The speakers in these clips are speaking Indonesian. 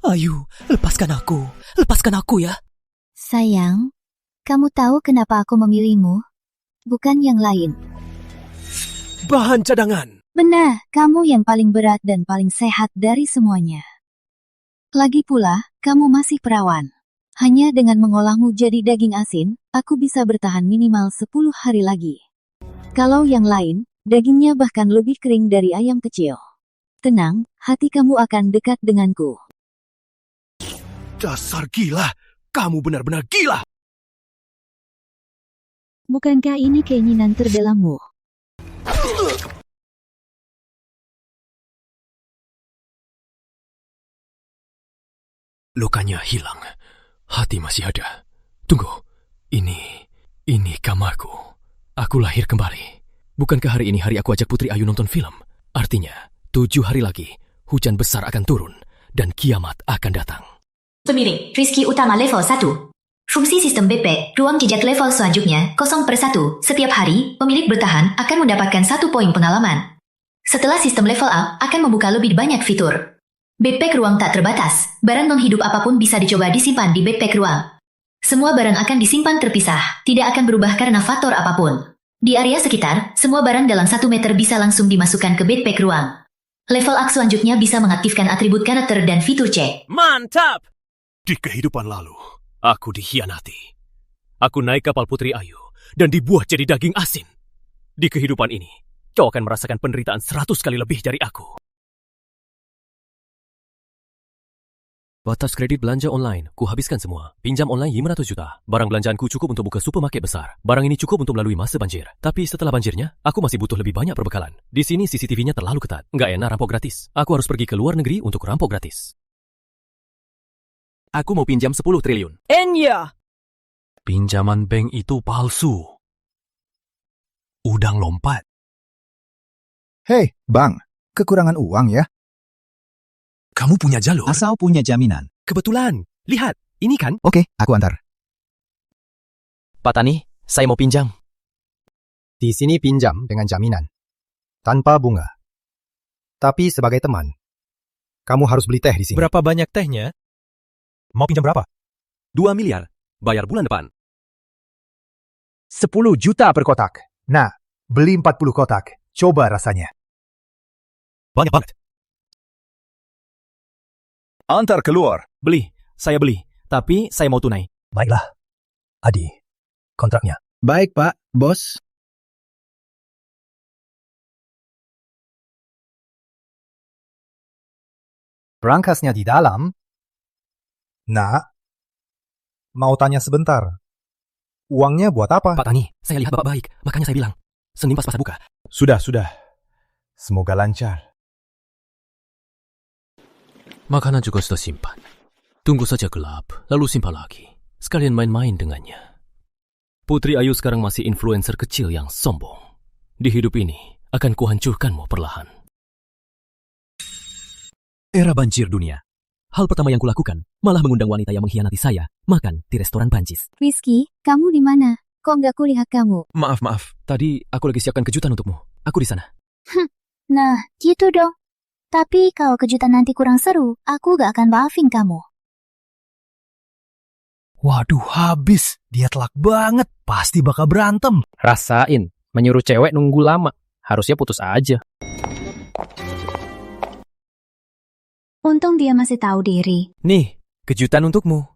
Ayu, lepaskan aku. Lepaskan aku ya. Sayang, kamu tahu kenapa aku memilihmu? Bukan yang lain. Bahan cadangan. Benar, kamu yang paling berat dan paling sehat dari semuanya. Lagi pula, kamu masih perawan. Hanya dengan mengolahmu jadi daging asin, aku bisa bertahan minimal 10 hari lagi. Kalau yang lain, dagingnya bahkan lebih kering dari ayam kecil. Tenang, hati kamu akan dekat denganku. Dasar gila. Kamu benar-benar gila. Bukankah ini keinginan terdalammu? Lukanya hilang. Hati masih ada. Tunggu. Ini kamarku. Aku lahir kembali. Bukankah hari ini hari aku ajak Putri Ayu nonton film? Artinya, 7 hari lagi, hujan besar akan turun, dan kiamat akan datang. Pemilik, Rizky Utama level 1. Fungsi sistem BP, ruang jejak level selanjutnya, 0/1. Setiap hari, pemilik bertahan akan mendapatkan 1 poin pengalaman. Setelah sistem level up, akan membuka lebih banyak fitur. Backpack ruang tak terbatas, barang non-hidup apapun bisa dicoba disimpan di backpack ruang. Semua barang akan disimpan terpisah, tidak akan berubah karena faktor apapun. Di area sekitar, semua barang dalam 1 meter bisa langsung dimasukkan ke backpack ruang. Level up selanjutnya bisa mengaktifkan atribut karakter dan fitur C. Mantap! Di kehidupan lalu, aku dikhianati. Aku naik kapal Putri Ayu, dan dibuat jadi daging asin. Di kehidupan ini, kau akan merasakan penderitaan 100 kali lebih dari aku. Batas kredit belanja online, ku habiskan semua. Pinjam online 500 juta. Barang belanjaanku cukup untuk buka supermarket besar. Barang ini cukup untuk melalui masa banjir. Tapi setelah banjirnya, aku masih butuh lebih banyak perbekalan. Di sini CCTV-nya terlalu ketat. Nggak enak rampok gratis. Aku harus pergi ke luar negeri untuk rampok gratis. Aku mau pinjam 10 triliun. Enya! Pinjaman bank itu palsu. Udang lompat. Hei, Bang, kekurangan uang ya? Kamu punya jalur? Asal punya jaminan. Kebetulan. Lihat, ini kan? Oke, aku antar. Pak Tani, saya mau pinjam. Di sini pinjam dengan jaminan. Tanpa bunga. Tapi sebagai teman, kamu harus beli teh di sini. Berapa banyak tehnya? Mau pinjam berapa? 2 miliar. Bayar bulan depan. 10 juta per kotak. Nah, beli 40 kotak. Coba rasanya. Banyak banget. Antar keluar. Beli. Saya beli. Tapi saya mau tunai. Baiklah. Adi, kontraknya. Baik, Pak, Bos. Berangkasnya di dalam. Nak, mau tanya sebentar. Uangnya buat apa? Pak Tani, saya lihat Bapak baik. Makanya saya bilang. Senin pas buka. Sudah. Semoga lancar. Makanan juga sudah simpan. Tunggu saja gelap, lalu simpan lagi. Sekalian main-main dengannya. Putri Ayu sekarang masih influencer kecil yang sombong. Di hidup ini, akan kuhancurkanmu perlahan. Era banjir dunia. Hal pertama yang kulakukan, malah mengundang wanita yang mengkhianati saya, makan di restoran Banjis. Rizky, kamu di mana? Kok nggak kulihat kamu? Maaf. Tadi aku lagi siapkan kejutan untukmu. Aku di sana. Nah, gitu dong. Tapi kalau kejutan nanti kurang seru, aku gak akan maafin kamu. Waduh, habis. Dia telak banget. Pasti bakal berantem. Rasain, menyuruh cewek nunggu lama. Harusnya putus aja. Untung dia masih tahu diri. Nih, kejutan untukmu.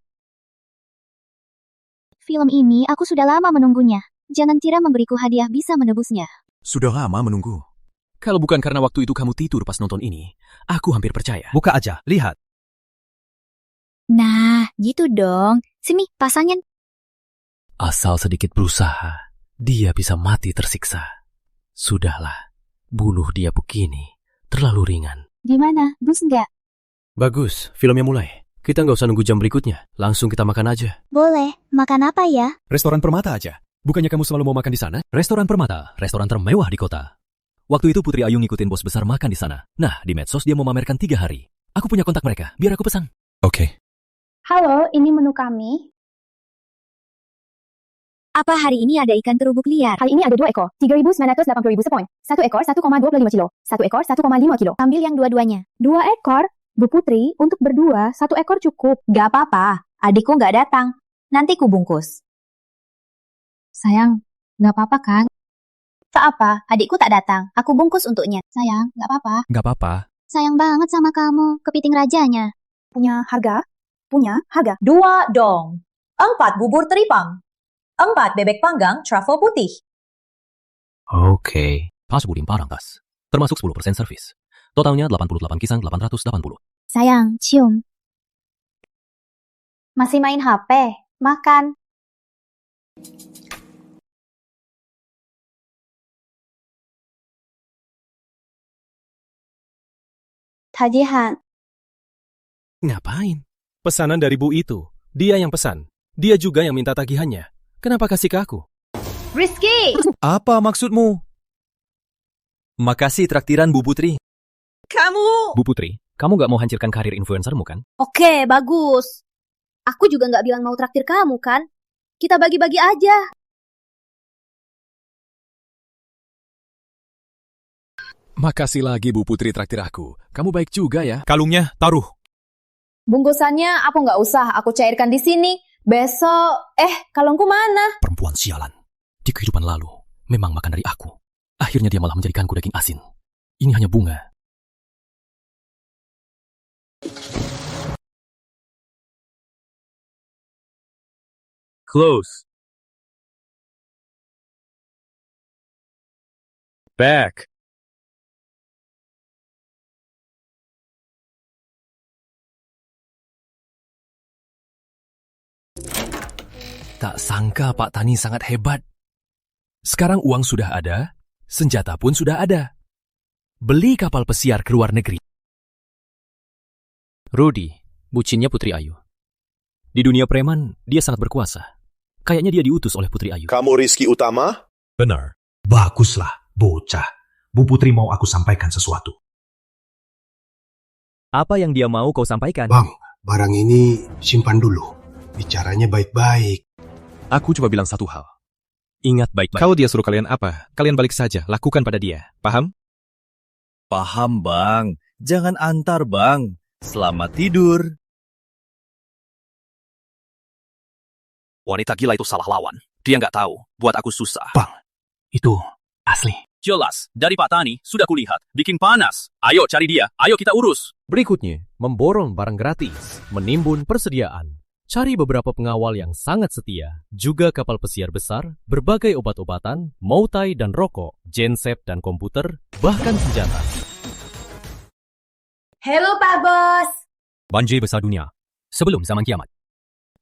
Film ini aku sudah lama menunggunya. Jangan kira memberiku hadiah bisa menebusnya. Sudah lama menunggu. Kalau bukan karena waktu itu kamu tidur pas nonton ini, aku hampir percaya. Buka aja, lihat. Nah, gitu dong. Sini, pasangin. Asal sedikit berusaha, dia bisa mati tersiksa. Sudahlah, bunuh dia begini, terlalu ringan. Gimana, bus nggak? Bagus, filmnya mulai. Kita nggak usah nunggu jam berikutnya, langsung kita makan aja. Boleh, makan apa ya? Restoran Permata aja. Bukannya kamu selalu mau makan di sana? Restoran Permata, restoran termewah di kota. Waktu itu Putri Ayu ngikutin bos besar makan di sana. Nah, di medsos dia mau memamerkan 3 hari. Aku punya kontak mereka, biar aku pesan. Oke. Halo, ini menu kami. Apa hari ini ada ikan terubuk liar? Hari ini ada 2 ekor, 3.980.000 sepoin. 1 ekor 1,25 kilo. 1 ekor 1,5 kilo. Ambil yang dua-duanya. 2 ekor Bu Putri, untuk berdua, 1 ekor cukup. Gak apa-apa, adikku gak datang. Nanti ku bungkus. Sayang, nggak apa-apa kan? Tak apa, adikku tak datang. Aku bungkus untuknya. Sayang, nggak apa-apa. Gak apa-apa. Sayang banget sama kamu, kepiting rajanya. Punya harga? Punya harga? 2 dong. 4 bubur teripang. 4 bebek panggang truffle putih. Oke. Pas Budim Parangkas. Termasuk 10% servis. Totalnya 88 kisang 880. Sayang, cium. Masih main HP? Makan. Tagihan. Ngapain? Pesanan dari Bu itu. Dia yang pesan. Dia juga yang minta tagihannya. Kenapa kasih ke aku? Rizky! Apa maksudmu? Makasih traktiran Bu Putri. Kamu! Bu Putri, kamu nggak mau hancurkan karir influencermu kan? Oke, bagus. Aku juga nggak bilang mau traktir kamu, kan? Kita bagi-bagi aja. Makasih lagi Bu Putri traktir aku. Kamu baik juga ya. Kalungnya taruh. Bungkusannya aku nggak usah, aku cairkan di sini. Besok, kalungku mana? Perempuan sialan. Di kehidupan lalu, memang makan dari aku. Akhirnya dia malah menjadikanku daging asin. Ini hanya bunga. Close. Back. Tak sangka Pak Tani sangat hebat. Sekarang uang sudah ada, senjata pun sudah ada. Beli kapal pesiar ke luar negeri. Rudy, bucinnya Putri Ayu. Di dunia preman, dia sangat berkuasa. Kayaknya dia diutus oleh Putri Ayu. Kamu Rizky Utama? Benar. Baguslah, bocah. Bu Putri mau aku sampaikan sesuatu. Apa yang dia mau kau sampaikan? Bang, barang ini simpan dulu. Bicaranya baik-baik. Aku cuma bilang satu hal. Ingat baik-baik. Kalau dia suruh kalian apa, kalian balik saja. Lakukan pada dia. Paham? Paham, Bang. Jangan antar, Bang. Selamat tidur. Wanita gila itu salah lawan. Dia nggak tahu, buat aku susah. Bang, itu asli. Jelas, dari Pak Tani sudah kulihat. Bikin panas. Ayo cari dia, ayo kita urus. Berikutnya, memborong barang gratis, menimbun persediaan. Cari beberapa pengawal yang sangat setia, juga kapal pesiar besar, berbagai obat-obatan, moutai dan rokok, genset dan komputer, bahkan senjata. Halo Pak Bos. Banjir besar dunia, sebelum zaman kiamat.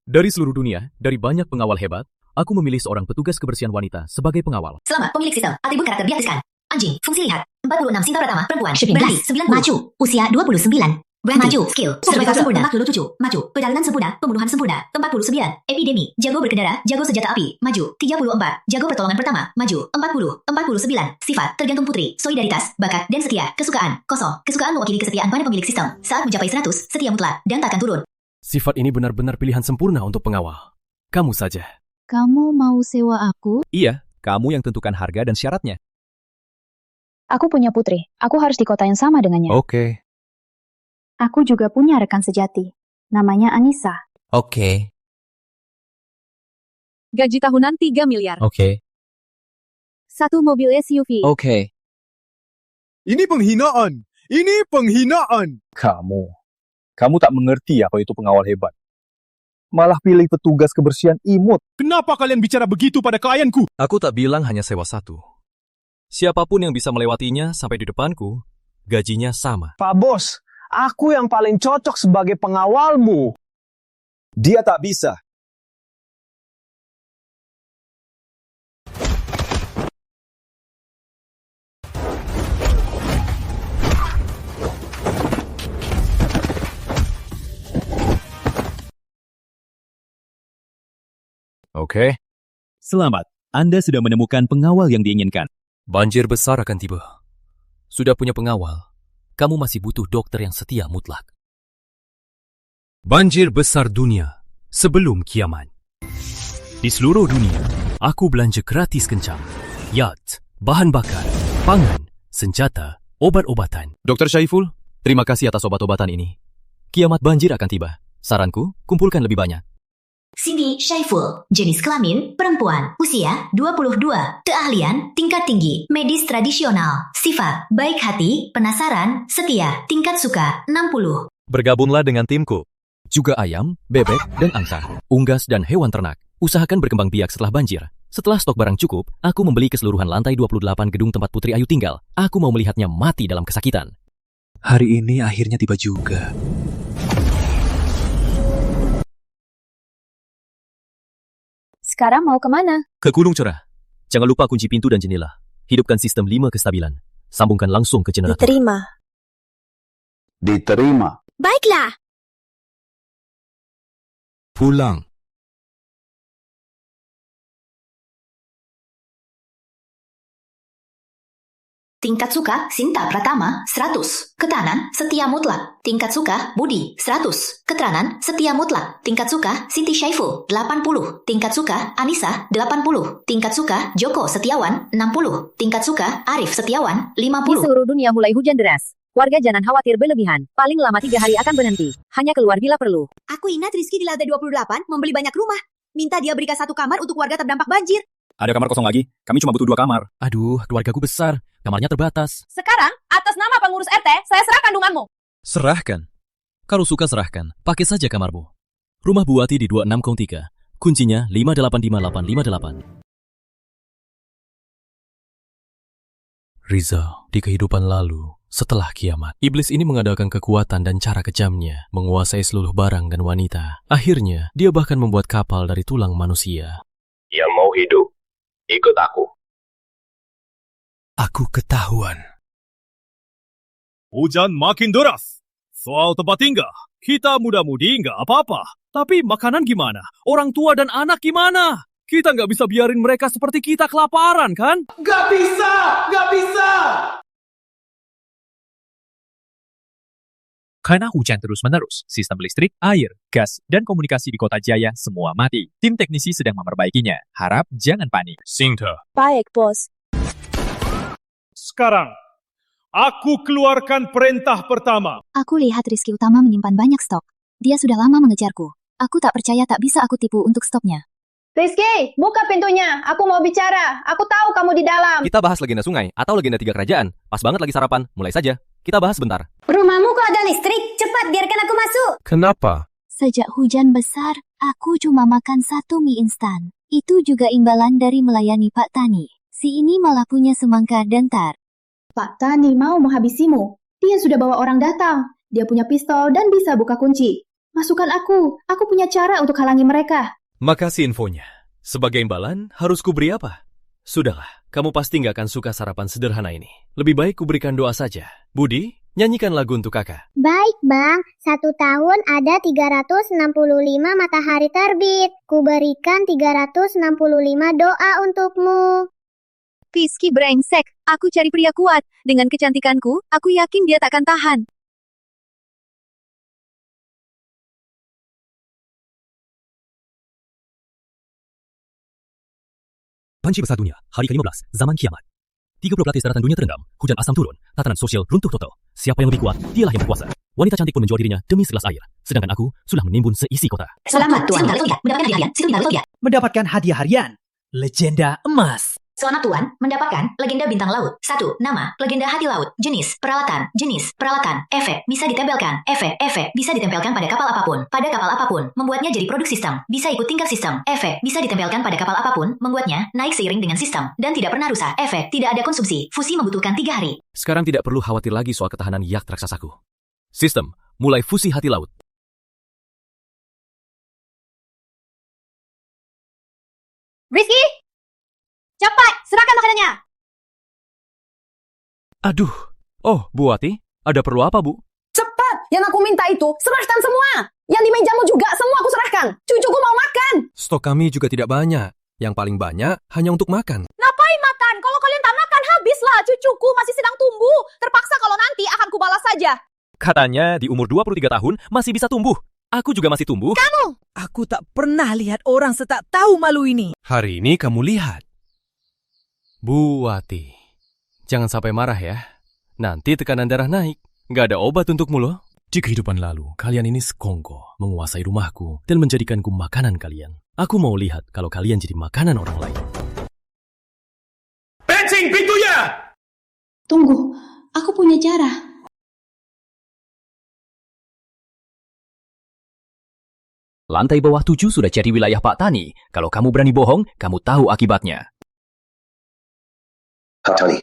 Dari seluruh dunia, dari banyak pengawal hebat, aku memilih seorang petugas kebersihan wanita sebagai pengawal. Selamat pemilik sistem. Atribut karakter diaktifkan. Anjing, fungsi lihat. 46 cinta pertama, perempuan. Berlari, 90. Maju, usia 29. Berhenti. Maju, skill, survival sempurna. 47. Maju, perjalanan sempurna, pembunuhan sempurna. 49. Epidemi, jago berkendara, jago senjata api. Maju, 34. Jago pertolongan pertama. Maju, 40. 49. Sifat, tergantung putri. Solidaritas, bakat, dan setia. Kesukaan, kosong. Kesukaan mewakili kesetiaan pada pemilik sistem. Saat mencapai 100, setia mutlak, dan takkan turun. Sifat ini benar-benar pilihan sempurna untuk pengawal. Kamu saja. Kamu mau sewa aku? Iya, kamu yang tentukan harga dan syaratnya. Aku punya putri. Aku harus di kota yang sama dengannya. Oke. Aku juga punya rekan sejati. Namanya Anissa. Oke. Gaji tahunan 3 miliar. Oke. 1 mobil SUV. Oke. Ini penghinaan. Ini penghinaan. Kamu tak mengerti apa itu pengawal hebat. Malah pilih petugas kebersihan imut. Kenapa kalian bicara begitu pada klienku? Aku tak bilang hanya sewa satu. Siapapun yang bisa melewatinya sampai di depanku, gajinya sama. Pak Bos, aku yang paling cocok sebagai pengawalmu. Dia tak bisa. Oke. Selamat, Anda sudah menemukan pengawal yang diinginkan. Banjir besar akan tiba. Sudah punya pengawal, kamu masih butuh dokter yang setia mutlak. Banjir besar dunia sebelum kiamat. Di seluruh dunia, aku belanja gratis kencang. Yacht, bahan bakar, pangan, senjata, obat-obatan. Dr. Syaiful, terima kasih atas obat-obatan ini. kiamat banjir akan tiba. Saranku, kumpulkan lebih banyak. Cindy Syaiful, jenis kelamin perempuan, usia 22, keahlian tingkat tinggi, medis tradisional, sifat baik hati, penasaran, setia, tingkat suka 60. Bergabunglah dengan timku. Juga ayam, bebek, dan angsa, unggas dan hewan ternak. Usahakan berkembang biak setelah banjir. Setelah stok barang cukup, aku membeli keseluruhan lantai 28 gedung tempat Putri Ayu tinggal. Aku mau melihatnya mati dalam kesakitan. Hari ini akhirnya tiba juga. Sekarang mau kemana? Ke Gunung Cerah. Jangan lupa kunci pintu dan jendela. Hidupkan sistem 5 kestabilan. Sambungkan langsung ke generator. Diterima. Baiklah. Pulang. Tingkat suka Sinta Pratama 100. Ketahanan setia mutlak. Tingkat suka Budi 100. Keterangan setia mutlak. Tingkat suka Siti Syaiful 80. Tingkat suka Anissa 80. Tingkat suka Joko Setiawan 60. Tingkat suka Arif Setiawan 50. Di seluruh dunia mulai hujan deras. Warga jangan khawatir berlebihan. Paling lama 3 hari akan berhenti. Hanya keluar bila perlu. Aku ingat Rizky di lantai 28 membeli banyak rumah. Minta dia berikan 1 kamar untuk warga terdampak banjir. Ada kamar kosong lagi? Kami cuma butuh 2 kamar. Aduh, keluargaku besar. Kamarnya terbatas. Sekarang, atas nama pengurus RT, saya serahkan kandunganmu. Serahkan. Kalau suka serahkan, pakai saja kamarmu. Rumah Buati di 2603. Kuncinya 585858. Rizal, di kehidupan lalu, setelah kiamat, iblis ini mengadakan kekuatan dan cara kejamnya, menguasai seluruh barang dan wanita. Akhirnya, dia bahkan membuat kapal dari tulang manusia. Yang mau hidup, ikut aku. Aku ketahuan. Hujan makin deras. Soal tempat tinggal, kita muda-mudi nggak apa-apa. Tapi makanan gimana? Orang tua dan anak gimana? Kita nggak bisa biarin mereka seperti kita kelaparan, kan? Nggak bisa! Nggak bisa! Karena hujan terus-menerus, sistem listrik, air, gas, dan komunikasi di Kota Jaya semua mati. Tim teknisi sedang memperbaikinya. Harap jangan panik. Sinta. Baik, bos. Sekarang, aku keluarkan perintah pertama. Aku lihat Rizky Utama menyimpan banyak stok. Dia sudah lama mengejarku. Aku tak percaya tak bisa aku tipu untuk stoknya. Rizky, buka pintunya. Aku mau bicara. Aku tahu kamu di dalam. Kita bahas legenda sungai atau legenda 3 kerajaan. Pas banget lagi sarapan. Mulai saja. Kita bahas bentar. Rumahmu kok ada listrik? Cepat, biarkan aku masuk. Kenapa? Sejak hujan besar, aku cuma makan 1 mie instan. Itu juga imbalan dari melayani Pak Tani. Si ini malah punya semangka dan tar. Pak Tani mau menghabisimu. Dia sudah bawa orang datang. Dia punya pistol dan bisa buka kunci. Masukkan aku. Aku punya cara untuk halangi mereka. Makasih infonya. Sebagai imbalan, harus kuberi apa? Sudahlah, kamu pasti nggak akan suka sarapan sederhana ini. Lebih baik kuberikan doa saja. Budi, nyanyikan lagu untuk kakak. Baik bang, 1 tahun ada 365 matahari terbit. Kuberikan 365 doa untukmu. Rizky brengsek, aku cari pria kuat. Dengan kecantikanku, aku yakin dia takkan tahan. Banjir besar dunia, hari ke-15, zaman kiamat. 30 pelatihan daratan dunia terendam, hujan asam turun, tatanan sosial runtuh total. Siapa yang lebih kuat, dialah yang berkuasa. Wanita cantik pun menjual dirinya demi segelas air. Sedangkan aku sudah menimbun seisi kota. Selamat Tuan. Mendapatkan hadiah harian. Legenda emas. Selamat Tuan, mendapatkan legenda bintang laut. 1. Nama, legenda hati laut. Jenis, peralatan. Efek, bisa ditempelkan. Efek, bisa ditempelkan pada kapal apapun. Pada kapal apapun, membuatnya jadi produk sistem. Bisa ikut tingkat sistem. Efek, bisa ditempelkan pada kapal apapun, membuatnya naik seiring dengan sistem. Dan tidak pernah rusak. Efek, tidak ada konsumsi. Fusi membutuhkan 3 hari. Sekarang tidak perlu khawatir lagi soal ketahanan yak raksasaku. Sistem, mulai fusi hati laut. Rizky! Cepat, serahkan makanannya. Aduh. Oh, Bu Wati, ada perlu apa, Bu? Cepat, yang aku minta itu, serahkan semua. Yang di mejamu juga, semua aku serahkan. Cucuku mau makan. Stok kami juga tidak banyak. Yang paling banyak hanya untuk makan. Ngapain makan? Kalau kalian tak makan, habislah. Cucuku masih sedang tumbuh. Terpaksa kalau nanti akan kubalas saja. Katanya di umur 23 tahun masih bisa tumbuh. Aku juga masih tumbuh. Kamu! Aku tak pernah lihat orang setak tahu malu ini. Hari ini kamu lihat. Bu Wati, jangan sampai marah ya. Nanti tekanan darah naik. Nggak ada obat untukmu loh. Di kehidupan lalu, kalian ini sekongko, menguasai rumahku, dan menjadikanku makanan kalian. Aku mau lihat kalau kalian jadi makanan orang lain. Pencing pintunya! Tunggu, aku punya cara. Lantai bawah 7 sudah jadi wilayah Pak Tani. Kalau kamu berani bohong, kamu tahu akibatnya. Pak Tani.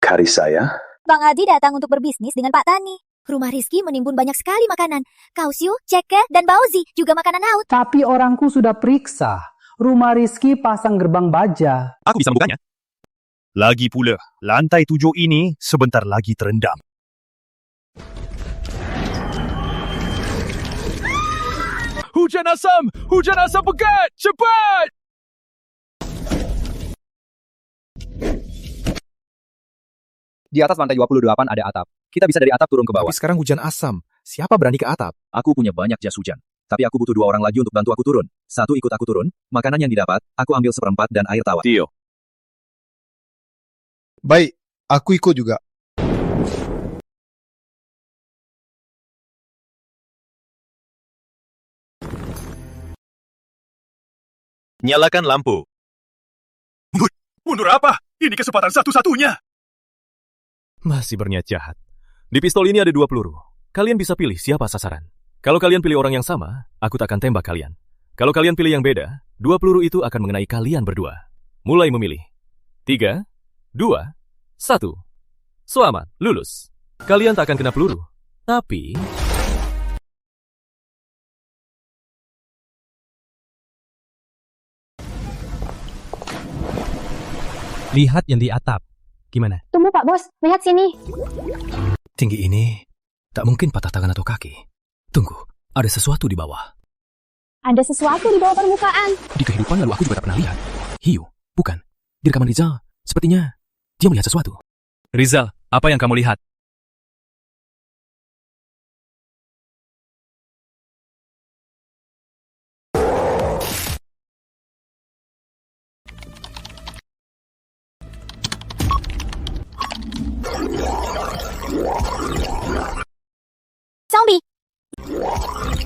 Kari saya. Bang Adi datang untuk berbisnis dengan Pak Tani. Rumah Rizky menimbun banyak sekali makanan. Kausiu, ceke, dan bauzi juga makanan laut. Tapi orangku sudah periksa. Rumah Rizky pasang gerbang baja. Aku bisa membukanya. Lagi pula, lantai 7 ini sebentar lagi terendam. Hujan asam! Hujan asam pekat! Cepat! Di atas lantai 28 ada atap. Kita bisa dari atap turun ke bawah. Tapi sekarang hujan asam. Siapa berani ke atap? Aku punya banyak jas hujan. Tapi aku butuh 2 orang lagi untuk bantu aku turun. 1 ikut aku turun. Makanan yang didapat, aku ambil 1/4 dan air tawar. Tio. Baik, aku ikut juga. Nyalakan lampu. Mundur apa? Ini kesempatan satu-satunya. Masih berniat jahat. Di pistol ini ada 2 peluru. Kalian bisa pilih siapa sasaran. Kalau kalian pilih orang yang sama, aku tak akan tembak kalian. Kalau kalian pilih yang beda, 2 peluru itu akan mengenai kalian berdua. Mulai memilih. 3, 2, 1. Selamat, lulus. Kalian tak akan kena peluru. Tapi... Lihat yang di atap. Gimana? Tunggu Pak Bos, lihat sini. Tinggi ini tak mungkin patah tangan atau kaki. Tunggu, ada sesuatu di bawah. Ada sesuatu di bawah permukaan. Di kehidupan lalu aku juga tak pernah lihat. Hiu, bukan. Di rekaman Rizal, sepertinya dia melihat sesuatu. Rizal, apa yang kamu lihat? Zombie!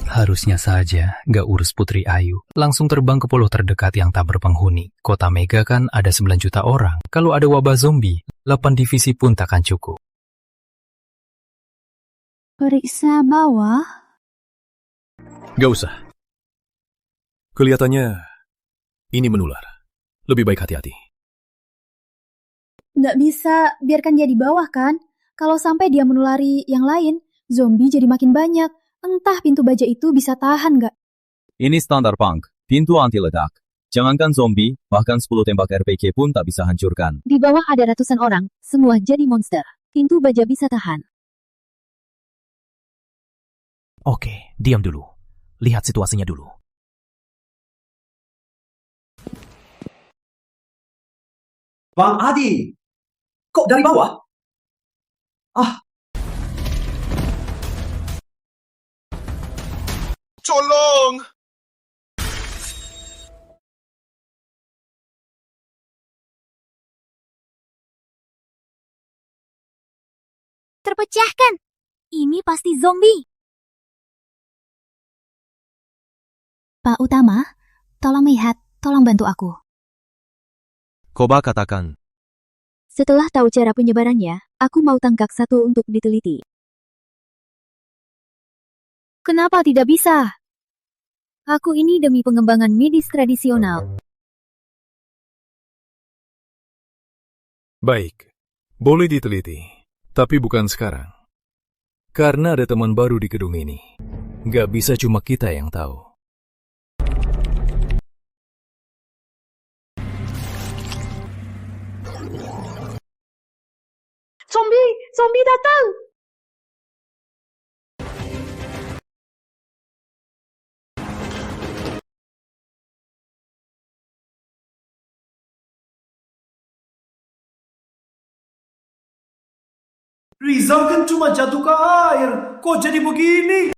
Harusnya saja gak urus Putri Ayu. Langsung terbang ke pulau terdekat yang tak berpenghuni. Kota Mega kan ada 9 juta orang. Kalau ada wabah zombie, 8 divisi pun takkan cukup. Periksa bawah? Gak usah. Kelihatannya ini menular. Lebih baik hati-hati. Nggak bisa, biarkan dia di bawah kan? Kalau sampai dia menulari yang lain, zombie jadi makin banyak. Entah pintu baja itu bisa tahan nggak? Ini standar punk. Pintu anti ledak. Jangankan zombie, bahkan 10 tembak RPG pun tak bisa hancurkan. Di bawah ada ratusan orang, semua jadi monster. Pintu baja bisa tahan. Oke, diam dulu. Lihat situasinya dulu. Bang Adi! Kok dari bawah? Tolong! Terpecahkan! Ini pasti zombie. Pak Utama, tolong lihat, tolong bantu aku. Koba katakan. Setelah tahu cara penyebarannya, aku mau tangkap satu untuk diteliti. Kenapa tidak bisa? Aku ini demi pengembangan medis tradisional. Baik, boleh diteliti, tapi bukan sekarang. Karena ada teman baru di gedung ini. Gak bisa cuma kita yang tahu. Zombie! Zombie datang! Rizal kan cuma jatuh ke air. Kok jadi begini?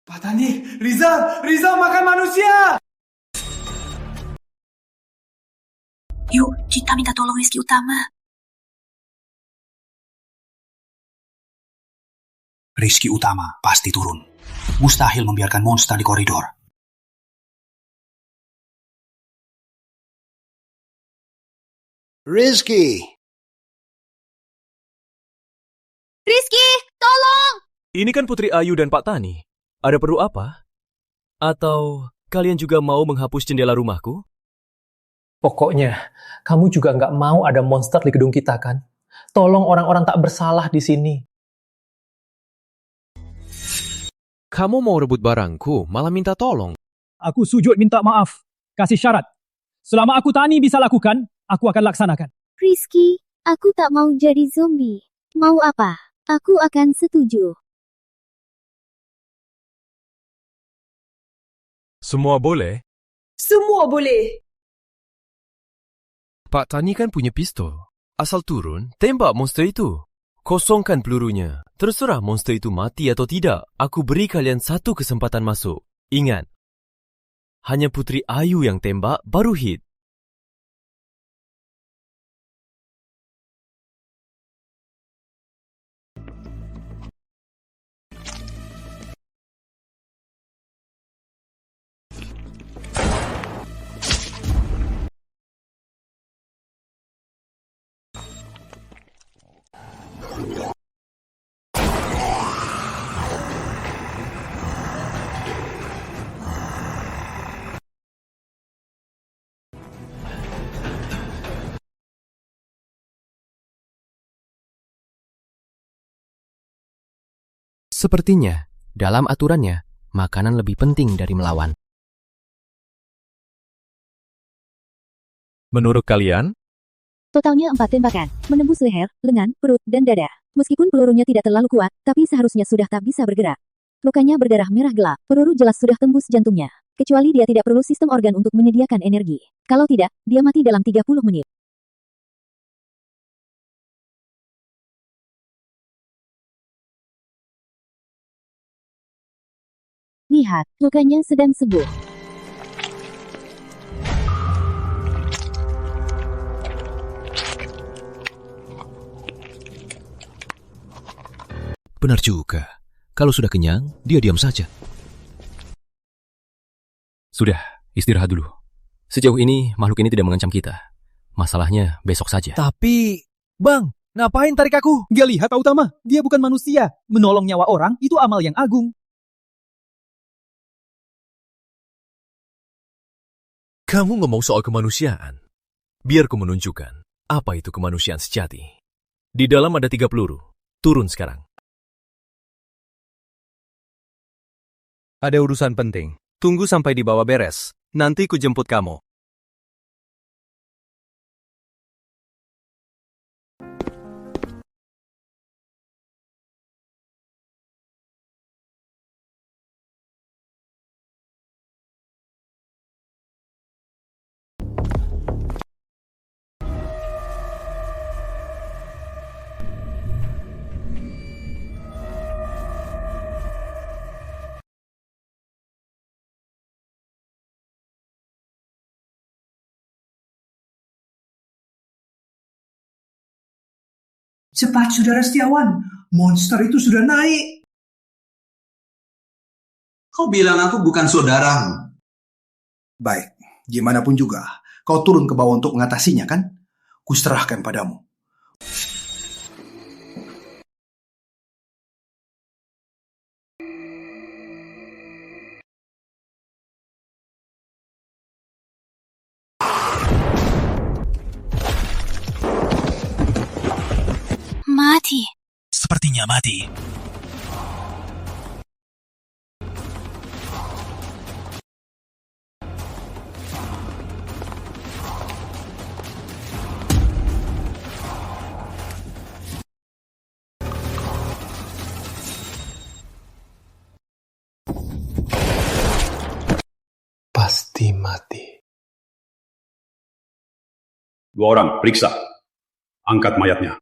Pak Tani, Rizal makan manusia! Yuk, kita minta tolong Rizky Utama. Rizky Utama pasti turun. Mustahil membiarkan monster di koridor. Rizky! Rizky, tolong! Ini kan Putri Ayu dan Pak Tani. Ada perlu apa? Atau kalian juga mau menghapus jendela rumahku? Pokoknya, kamu juga nggak mau ada monster di gedung kita, kan? Tolong orang-orang tak bersalah di sini. Kamu mau rebut barangku, malah minta tolong. Aku sujud minta maaf. Kasih syarat. Selama aku Tani bisa lakukan, aku akan laksanakan. Rizky, aku tak mau jadi zombie. Mau apa? Aku akan setuju. Semua boleh? Semua boleh. Pak Tani kan punya pistol. Asal turun, tembak monster itu. Kosongkan pelurunya. Terserah monster itu mati atau tidak. Aku beri kalian satu kesempatan masuk. Ingat, hanya Putri Ayu yang tembak baru hit. Sepertinya, dalam aturannya, makanan lebih penting dari melawan. Menurut kalian? Totalnya 4 tembakan, menembus leher, lengan, perut, dan dada. Meskipun pelurunya tidak terlalu kuat, tapi seharusnya sudah tak bisa bergerak. Lukanya berdarah merah gelap, peluru jelas sudah tembus jantungnya. Kecuali dia tidak perlu sistem organ untuk menyediakan energi. Kalau tidak, dia mati dalam 30 menit. Lihat, lukanya sedang sembuh. Benar juga. Kalau sudah kenyang, dia diam saja. Sudah, istirahat dulu. Sejauh ini, makhluk ini tidak mengancam kita. Masalahnya besok saja. Tapi, Bang, ngapain tarik aku? Dia lihat Pak Utama, dia bukan manusia. Menolong nyawa orang itu amal yang agung. Kamu ngomong soal kemanusiaan. Biar ku menunjukkan apa itu kemanusiaan sejati. Di dalam ada 3 peluru. Turun sekarang. Ada urusan penting. Tunggu sampai dibawa beres. Nanti ku jemput kamu. Cepat, Saudara Setiawan. Monster itu sudah naik. Kau bilang aku bukan saudaramu. Baik, gimana pun juga. Kau turun ke bawah untuk mengatasinya, kan? Kuserahkan padamu. Mati. Sepertinya mati. Pasti mati. 2 orang, periksa. Angkat mayatnya.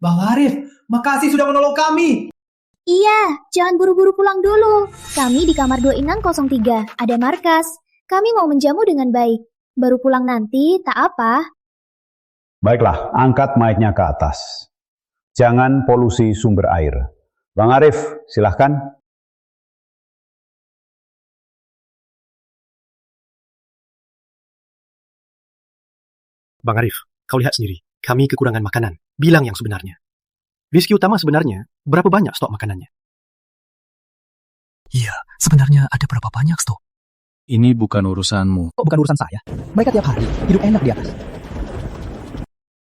Bang Arif, makasih sudah menolong kami. Iya, jangan buru-buru pulang dulu. Kami di kamar 2603, ada markas. Kami mau menjamu dengan baik. Baru pulang nanti, tak apa. Baiklah, angkat mic-nya ke atas. Jangan polusi sumber air. Bang Arif, silahkan. Bang Arif, kau lihat sendiri. Kami kekurangan makanan. Bilang yang sebenarnya. Rizky Utama sebenarnya berapa banyak stok makanannya? Iya, sebenarnya ada berapa banyak stok? Ini bukan urusanmu. Kok bukan urusan saya? Mereka tiap hari hidup enak di atas.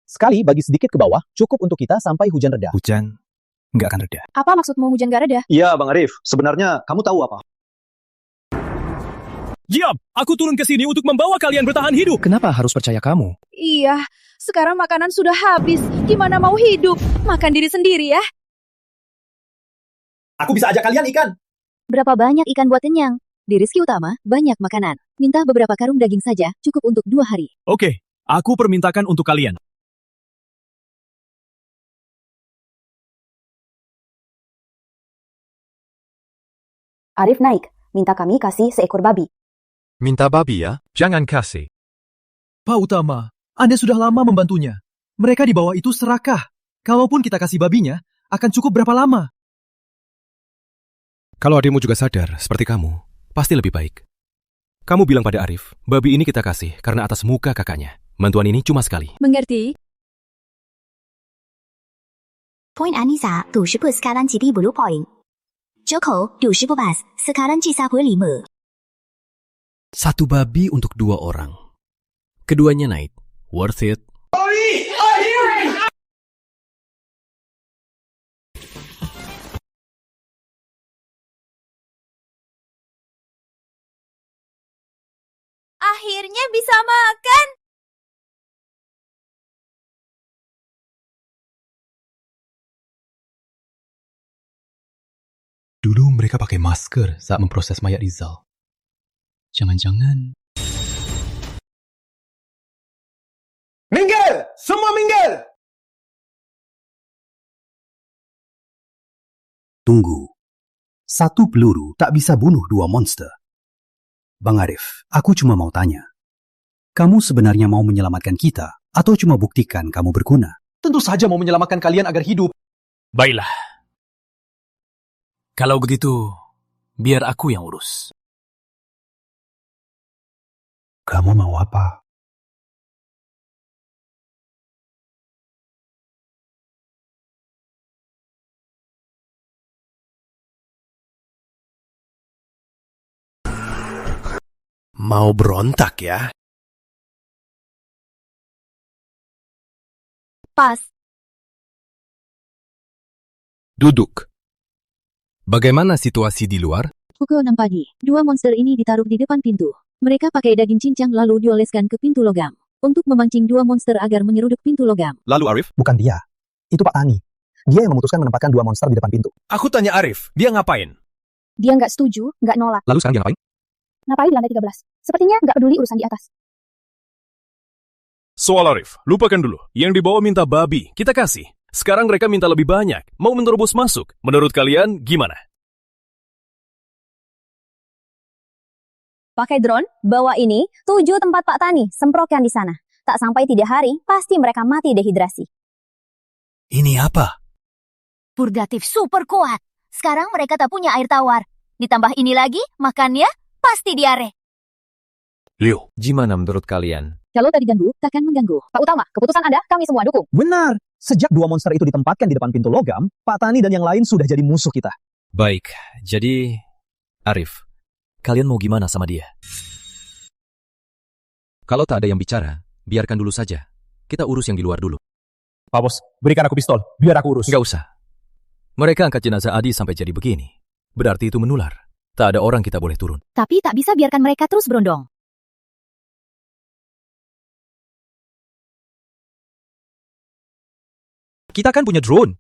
Sekali bagi sedikit ke bawah, cukup untuk kita sampai hujan reda. Hujan nggak akan reda. Apa maksudmu hujan gak reda? Iya, Bang Arif. Sebenarnya kamu tahu apa? Diam! Aku turun ke sini untuk membawa kalian bertahan hidup. Kenapa harus percaya kamu? Iya, sekarang makanan sudah habis. Gimana mau hidup? Makan diri sendiri ya. Aku bisa ajak kalian ikan. Berapa banyak ikan buat kenyang? Di Rizky Utama, banyak makanan. Minta beberapa karung daging saja, cukup untuk 2 hari. Oke, aku permintakan untuk kalian. Arif naik, minta kami kasih seekor babi. Minta babi ya? Jangan kasih. Pak Utama, Anda sudah lama membantunya. Mereka di bawah itu serakah. Kalaupun kita kasih babinya, akan cukup berapa lama? Kalau adikmu juga sadar, seperti kamu, pasti lebih baik. Kamu bilang pada Arif, babi ini kita kasih karena atas muka kakaknya. Bantuan ini cuma sekali. Mengerti? Point Anissa, 90 sekarang jadi blue point. Joko, 90 bas, sekarang jadi 45. 1 babi untuk 2 orang. Keduanya naik. Worth it. Akhirnya bisa makan. Dulu mereka pakai masker saat memproses mayat Rizal. Jangan-jangan... Minggir! Semua minggir! Tunggu. 1 peluru tak bisa bunuh 2 monster. Bang Arif, aku cuma mau tanya. Kamu sebenarnya mau menyelamatkan kita atau cuma buktikan kamu berguna? Tentu saja mau menyelamatkan kalian agar hidup. Baiklah. Kalau begitu, biar aku yang urus. Kamu mau apa? Mau berontak ya? Pas. Duduk. Bagaimana situasi di luar? Pukul 6 pagi, 2 monster ini ditaruh di depan pintu. Mereka pakai daging cincang lalu dioleskan ke pintu logam. Untuk memancing 2 monster agar menyeruduk pintu logam. Lalu Arif? Bukan dia. Itu Pak Tani. Dia yang memutuskan menempatkan 2 monster di depan pintu. Aku tanya Arif, dia ngapain? Dia nggak setuju, nggak nolak. Lalu sekarang dia ngapain? Ngapain di lantai 13? Sepertinya nggak peduli urusan di atas. Soal Arif, lupakan dulu. Yang dibawa minta babi, kita kasih. Sekarang mereka minta lebih banyak, mau menerobos masuk. Menurut kalian, gimana? Pakai drone, bawa ini, tuju tempat Pak Tani, semprotkan di sana. Tak sampai 3 hari, pasti mereka mati dehidrasi. Ini apa? Purgatif super kuat. Sekarang mereka tak punya air tawar. Ditambah ini lagi, makannya pasti diare. Leo, gimana menurut kalian? Kalau tak diganggu, takkan mengganggu. Pak Utama, keputusan Anda kami semua dukung. Benar. Sejak 2 monster itu ditempatkan di depan pintu logam, Pak Tani dan yang lain sudah jadi musuh kita. Baik, jadi... Arif, kalian mau gimana sama dia? Kalau tak ada yang bicara, biarkan dulu saja. Kita urus yang di luar dulu. Pak Bos, berikan aku pistol, biar aku urus. Nggak usah. Mereka angkat jenazah Adi sampai jadi begini. Berarti itu menular. Tak ada orang kita boleh turun. Tapi tak bisa biarkan mereka terus berondong. Kita kan punya drone.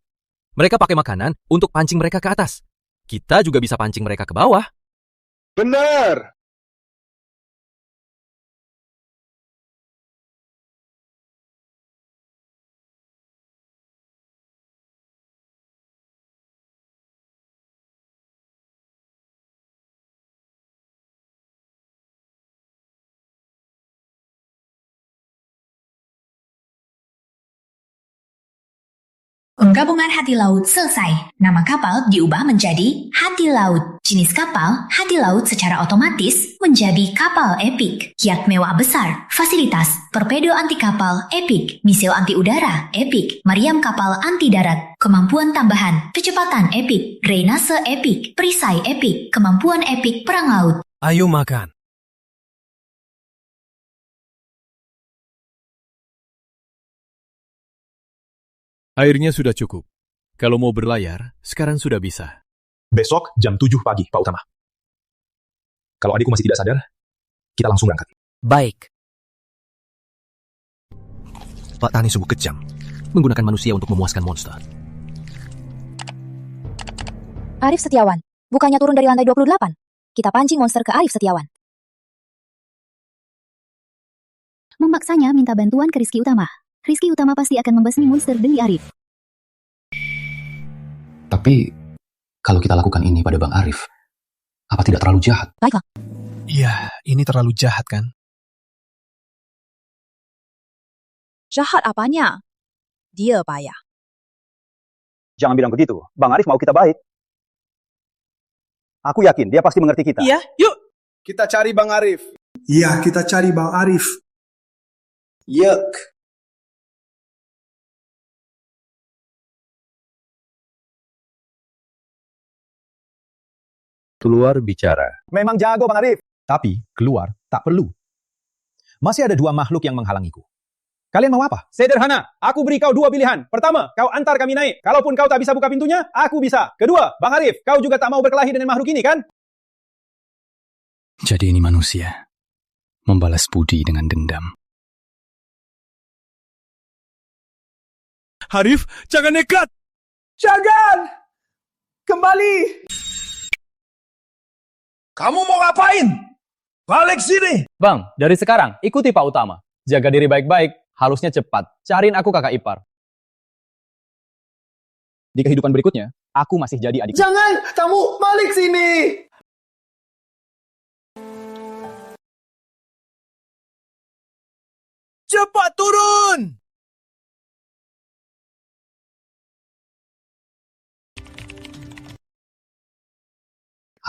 Mereka pakai makanan untuk pancing mereka ke atas. Kita juga bisa pancing mereka ke bawah. Benar. Penggabungan hati laut selesai. Nama kapal diubah menjadi Hati Laut. Jenis kapal Hati Laut secara otomatis menjadi kapal Epic. Yacht mewah besar, fasilitas, torpedo anti kapal Epic, misil anti udara Epic, meriam kapal anti darat, kemampuan tambahan, kecepatan Epic, drainase Epic, perisai Epic, kemampuan Epic perang laut. Ayo makan. Airnya sudah cukup. Kalau mau berlayar, sekarang sudah bisa. Besok jam 7 pagi, Pak Utama. Kalau adikku masih tidak sadar, kita langsung berangkat. Baik. Pak Tani sungguh kejam. Menggunakan manusia untuk memuaskan monster. Arif Setiawan, bukannya turun dari lantai 28? Kita pancing monster ke Arif Setiawan. Memaksanya minta bantuan ke Rizky Utama. Rizky Utama pasti akan membasmi monster demi Arif. Tapi, kalau kita lakukan ini pada Bang Arif, apa tidak terlalu jahat? Baiklah. Iya, ini terlalu jahat kan? Jahat apanya? Dia payah. Jangan bilang begitu. Bang Arif mau kita baik. Aku yakin dia pasti mengerti kita. Iya, yuk. Kita cari Bang Arif. Iya, kita cari Bang Arif. Yuk. Keluar bicara. Memang jago Bang Arif. Tapi keluar tak perlu. Masih ada dua makhluk yang menghalangiku. Kalian mau apa? Sederhana. Aku beri kau dua pilihan. Pertama, kau antar kami naik. Kalaupun kau tak bisa buka pintunya, aku bisa. Kedua, Bang Arif, kau juga tak mau berkelahi dengan makhluk ini kan? Jadi ini manusia. Membalas budi dengan dendam. Arif, jangan nekat! Jangan! Kembali! Kamu mau ngapain? Balik sini! Bang, dari sekarang ikuti Pak Utama. Jaga diri baik-baik, harusnya cepat. Cariin aku kakak ipar. Di kehidupan berikutnya, aku masih jadi adik. Jangan! Kamu balik sini! Cepat turun!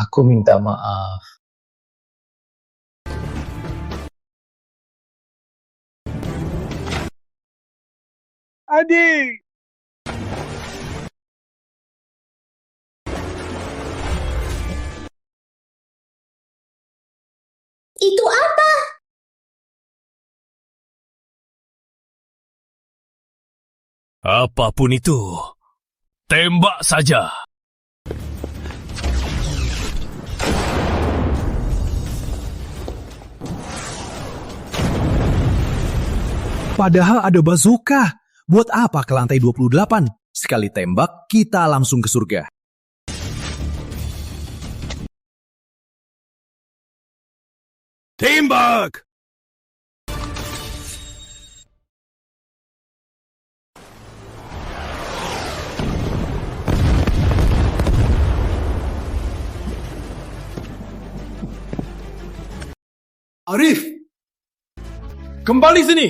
Aku minta maaf. Adik! Itu apa? Apapun itu, tembak saja. Padahal ada bazooka. Buat apa ke lantai 28? Sekali tembak, kita langsung ke surga. Tembak! Arif! Kembali sini!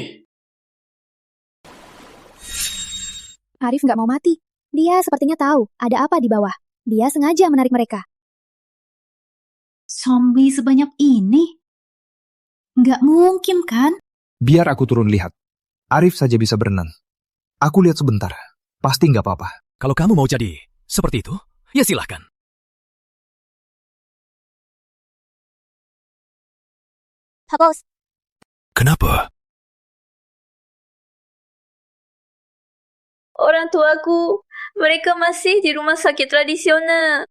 Arif nggak mau mati. Dia sepertinya tahu ada apa di bawah. Dia sengaja menarik mereka. Zombie sebanyak ini? Nggak mungkin kan? Biar aku turun lihat. Arif saja bisa berenang. Aku lihat sebentar. Pasti nggak apa-apa. Kalau kamu mau jadi seperti itu, ya silahkan. Pak Bos, Kenapa? Orang tuaku, mereka masih di rumah sakit tradisional.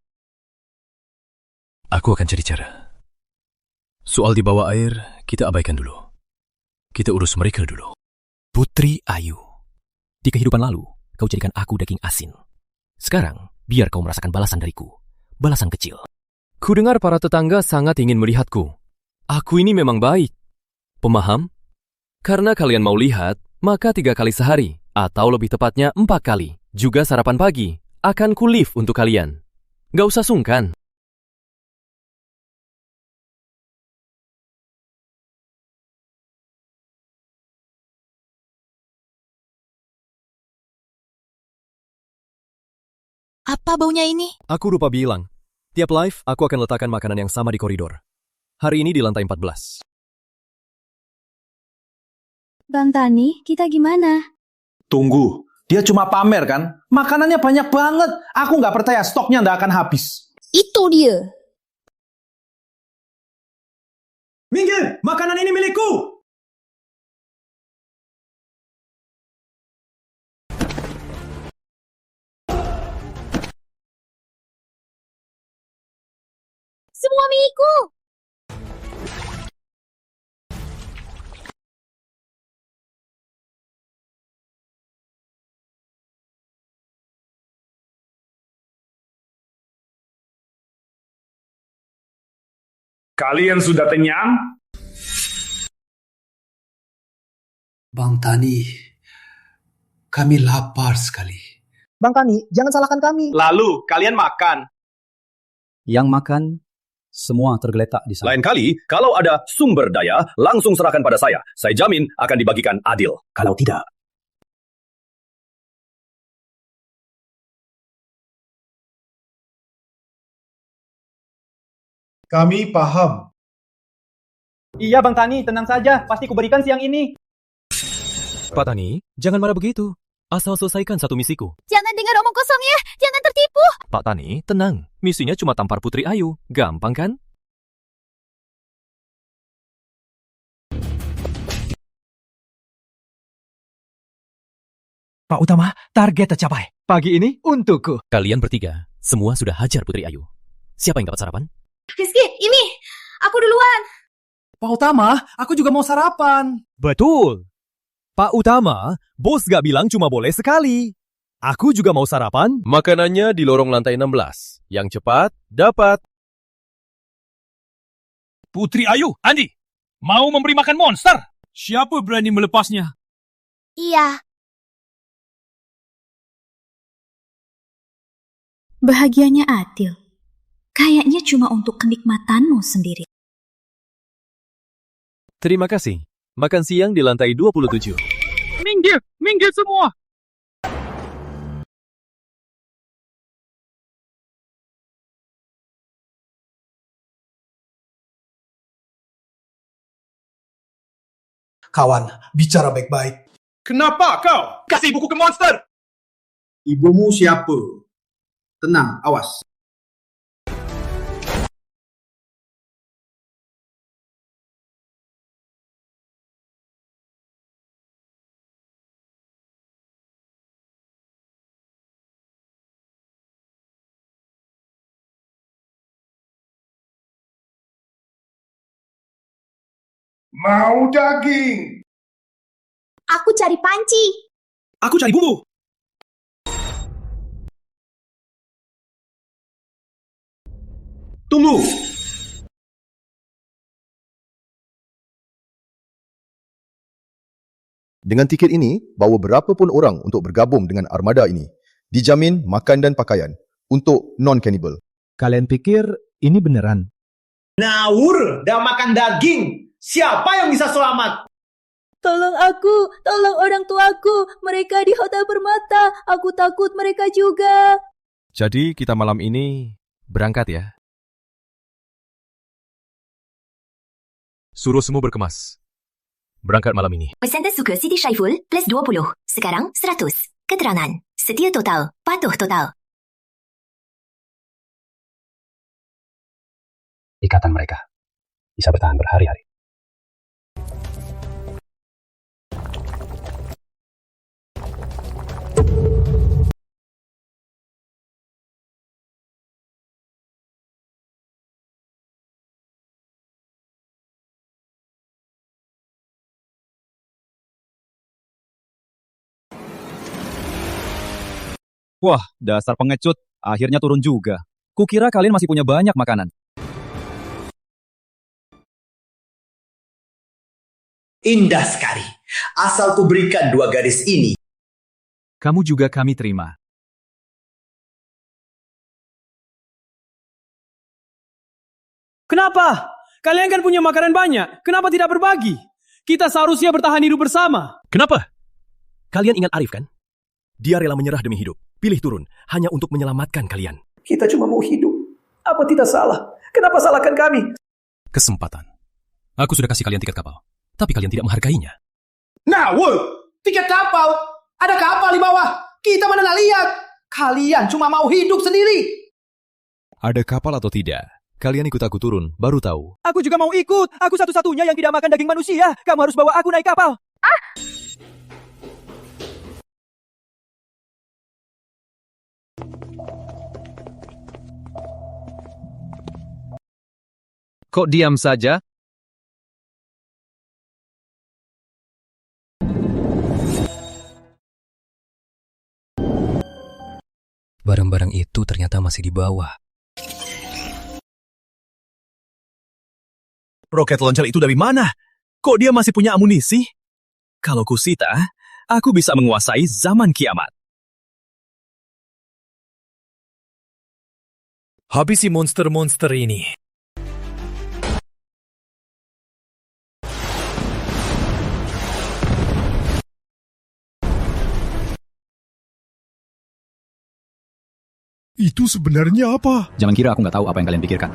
Aku akan cari cara. Soal di bawah air, kita abaikan dulu. Kita urus mereka dulu. Putri Ayu. Di kehidupan lalu, kau jadikan aku daging asin. Sekarang, biar kau merasakan balasan dariku. Balasan kecil. Kudengar para tetangga sangat ingin melihatku. Aku ini memang baik. Pemaham? Karena kalian mau lihat, maka 3 kali sehari, atau lebih tepatnya 4 kali, juga sarapan pagi, akan ku live untuk kalian. Gak usah sungkan. Apa baunya ini? Aku lupa bilang. Tiap live, aku akan letakkan makanan yang sama di koridor. Hari ini di lantai 14. Bang Tani, kita gimana? Tunggu, dia cuma pamer kan? Makanannya banyak banget. Aku nggak percaya stoknya nggak akan habis. Itu dia. Minggir, makanan ini milikku. Semua milikku. Kalian sudah kenyang? Bang Tani, kami lapar sekali. Bang Tani, jangan salahkan kami. Lalu, kalian makan. Yang makan, semua tergeletak di sana. Lain kali, kalau ada sumber daya, langsung serahkan pada saya. Saya jamin akan dibagikan adil. Kalau tidak, Kami paham. Iya Bang Tani, tenang saja. Pasti kuberikan siang ini. Pak Tani, jangan marah begitu. Asal selesaikan satu misiku. Jangan dengar omong kosongnya. Jangan tertipu. Pak Tani, tenang. Misinya cuma tampar Putri Ayu. Gampang kan? Pak Utama, target tercapai. Pagi ini untukku. Kalian bertiga, semua sudah hajar Putri Ayu. Siapa yang dapat sarapan? Rizky, ini. Aku duluan. Pak Utama, aku juga mau sarapan. Betul. Pak Utama, bos gak bilang cuma boleh sekali. Aku juga mau sarapan. Makanannya di lorong lantai 16. Yang cepat, dapat. Putri Ayu, Andi, mau memberi makan monster? Siapa berani melepasnya? Iya. Bahagianya adil. Kayaknya cuma untuk kenikmatanmu sendiri. Terima kasih. Makan siang di lantai 27. Minggir, minggir semua. Kawan, bicara baik-baik. Kenapa kau kasih buku ke monster? Ibumu siapa? Tenang, awas. Mau daging? Aku cari panci. Aku cari bumbu. Tunggu. Dengan tiket ini, bawa berapa pun orang untuk bergabung dengan armada ini. Dijamin makan dan pakaian untuk non-cannibal. Kalian pikir ini beneran? Naur, dah makan daging. Siapa yang bisa selamat? Tolong aku, tolong orang tuaku. Mereka di Hotel Permata. Aku takut mereka juga. Jadi kita malam ini berangkat ya? Suruh semua berkemas. Berangkat malam ini. Pesan tersuka Siti Syaiful plus 20. Sekarang 100. Keterangan. Setia total. Patuh total. ikatan mereka bisa bertahan berhari-hari. Wah, dasar pengecut. Akhirnya turun juga. Kukira kalian masih punya banyak makanan. Indah sekali. Asal ku berikan dua gadis ini. Kamu juga kami terima. Kenapa? Kalian kan punya makanan banyak. Kenapa tidak berbagi? Kita seharusnya bertahan hidup bersama. Kenapa? Kalian ingat Arif kan? Dia rela menyerah demi hidup. Pilih turun, hanya untuk menyelamatkan kalian. Kita cuma mau hidup. Apa tidak salah? Kenapa salahkan kami? Kesempatan. Aku sudah kasih kalian tiket kapal, tapi kalian tidak menghargainya. Nah, tiket kapal? Ada kapal di bawah. Kita mana lihat? Kalian cuma mau hidup sendiri. Ada kapal atau tidak? Kalian ikut aku turun, baru tahu. Aku juga mau ikut. Aku satu-satunya yang tidak makan daging manusia. Kamu harus bawa aku naik kapal. Kok diam saja? Barang-barang itu ternyata masih di bawah. Roket launcher itu dari mana? Kok dia masih punya amunisi? Kalau kusita, aku bisa menguasai zaman kiamat. Habisi monster-monster ini. Itu sebenarnya apa? Jangan kira aku nggak tahu apa yang kalian pikirkan.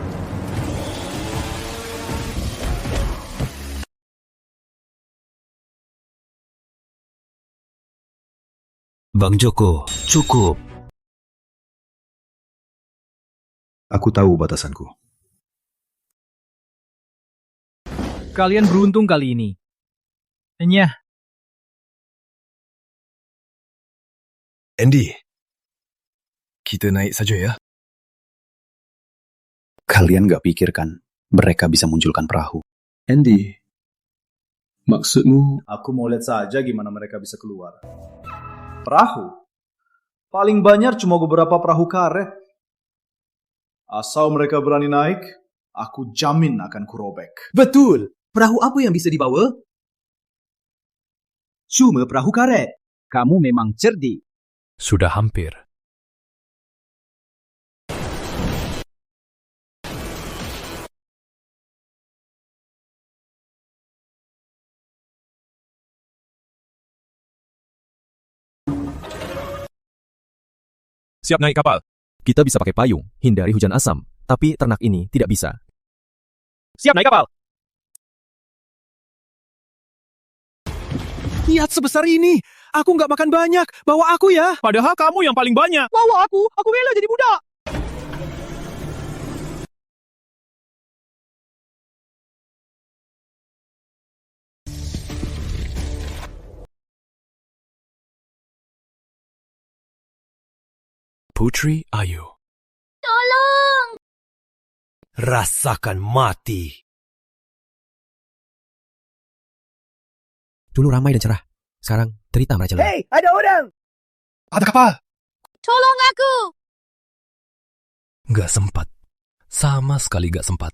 Bang Joko, cukup. Aku tahu batasanku. Kalian beruntung kali ini. Nyah. Andy, kita naik saja ya. Kalian gak pikirkan mereka bisa munculkan perahu? Andy, maksudmu? Aku mau lihat saja gimana mereka bisa keluar. Perahu? Paling banyak cuma beberapa perahu karet. Asal mereka berani naik, aku jamin akan kurobek. Betul. Perahu apa yang bisa dibawa? Cuma perahu karet. Kamu memang cerdik. Sudah hampir. Siap naik kapal. Kita bisa pakai payung, hindari hujan asam. Tapi ternak ini tidak bisa. Siap naik kapal. Lihat sebesar ini. Aku nggak makan banyak. Bawa aku ya. Padahal kamu yang paling banyak. Bawa aku. Aku rela jadi budak. Putri Ayu. Tolong! Rasakan mati. Dulu ramai dan cerah. Sekarang derita merajalela. Hei, ada orang! Ada kapal! Tolong aku! Gak sempat. Sama sekali gak sempat.